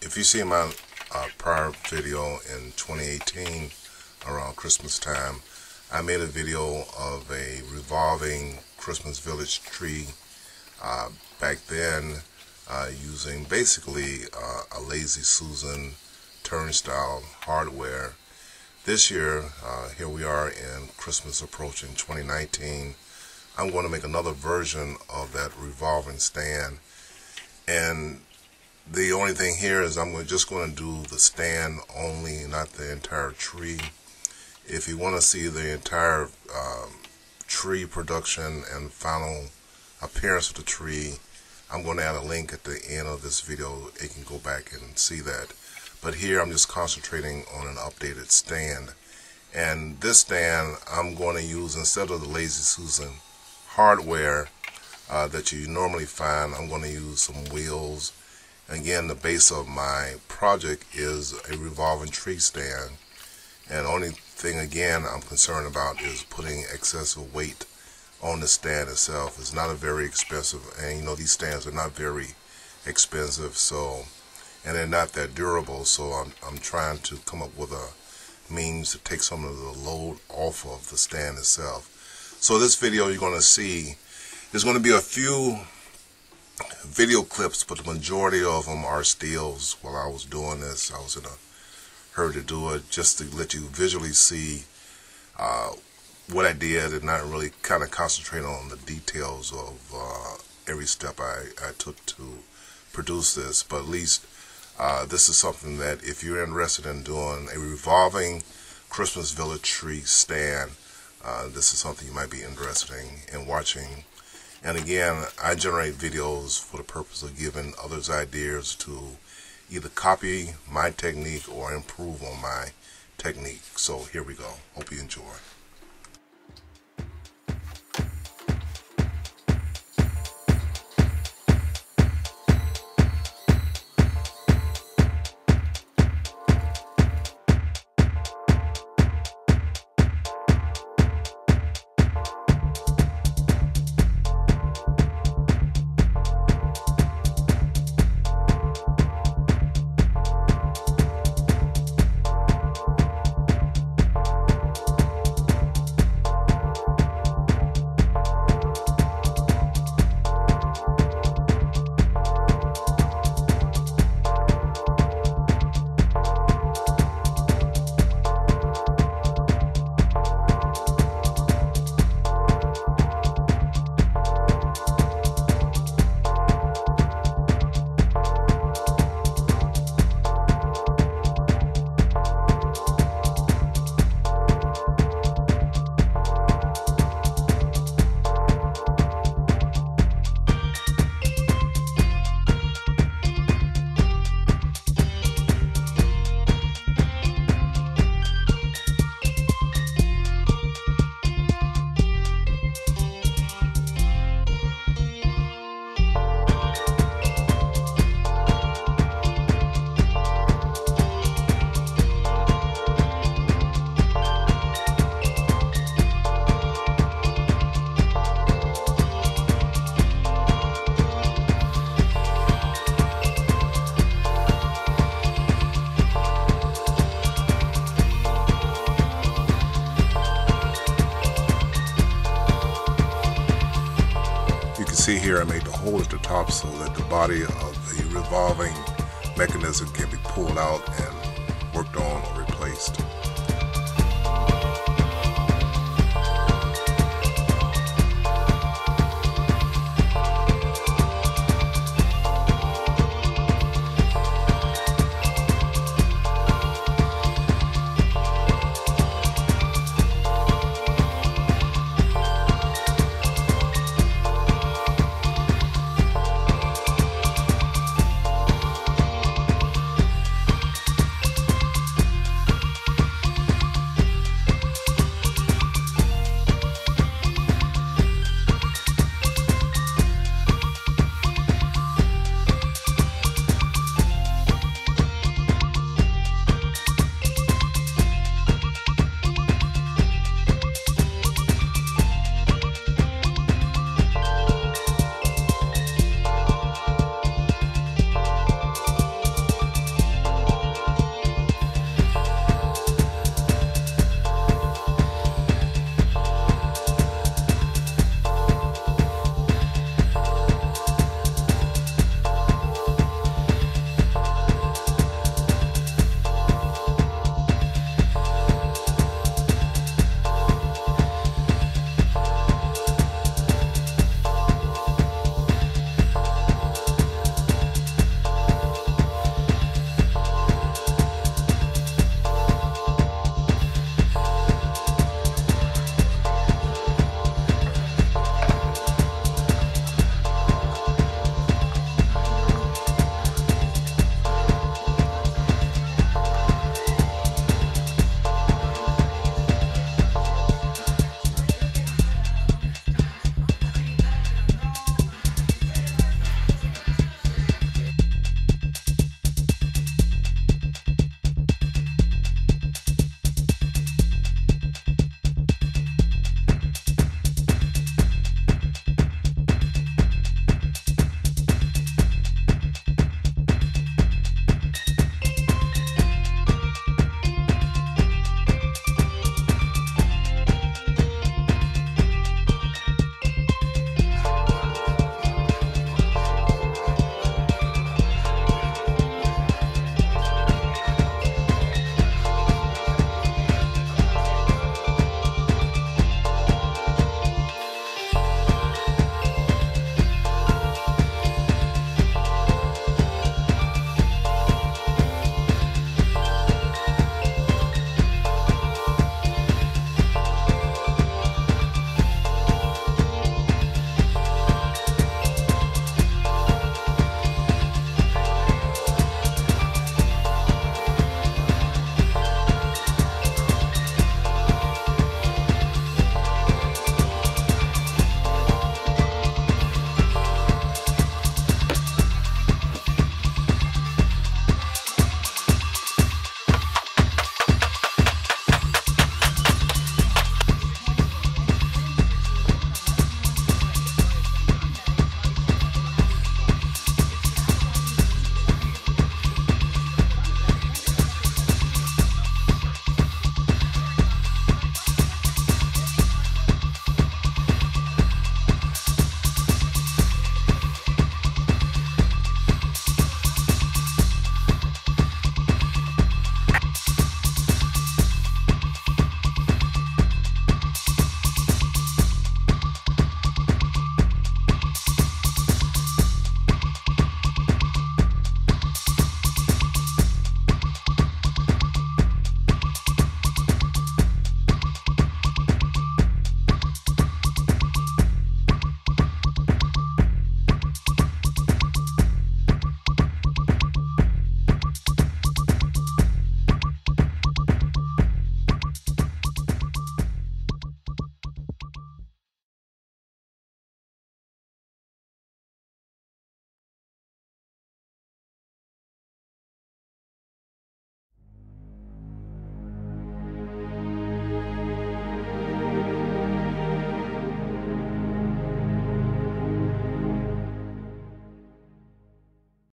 If you see my prior video in 2018 around Christmas time, I made a video of a revolving Christmas village tree back then using basically a Lazy Susan turnstile hardware. This year, here we are in Christmas approaching 2019, I'm going to make another version of that revolving stand, and the only thing here is I'm just going to do the stand only, not the entire tree. If you want to see the entire tree production and final appearance of the tree, I'm going to add a link at the end of this video. You can go back and see that. But here I'm just concentrating on an updated stand. And this stand I'm going to use, instead of the Lazy Susan hardware that you normally find, I'm going to use some wheels. Again, the base of my project is a revolving tree stand, and the only thing again I'm concerned about is putting excessive weight on the stand itself. It's not a very expensive, and you know these stands are not very expensive, so, and they're not that durable, so I'm trying to come up with a means to take some of the load off of the stand itself. So this video you're going to see, there's going to be a few video clips, but the majority of them are stills. While I was doing this, I was in a hurry to do it, just to let you visually see what I did and not really kind of concentrate on the details of every step I took to produce this. But at least this is something that if you're interested in doing a revolving Christmas village tree stand, this is something you might be interested in watching. And again, I generate videos for the purpose of giving others ideas to either copy my technique or improve on my technique. So here we go. Hope you enjoy. See here, I made the hole at the top so that the body of the revolving mechanism can be pulled out and worked on or replaced.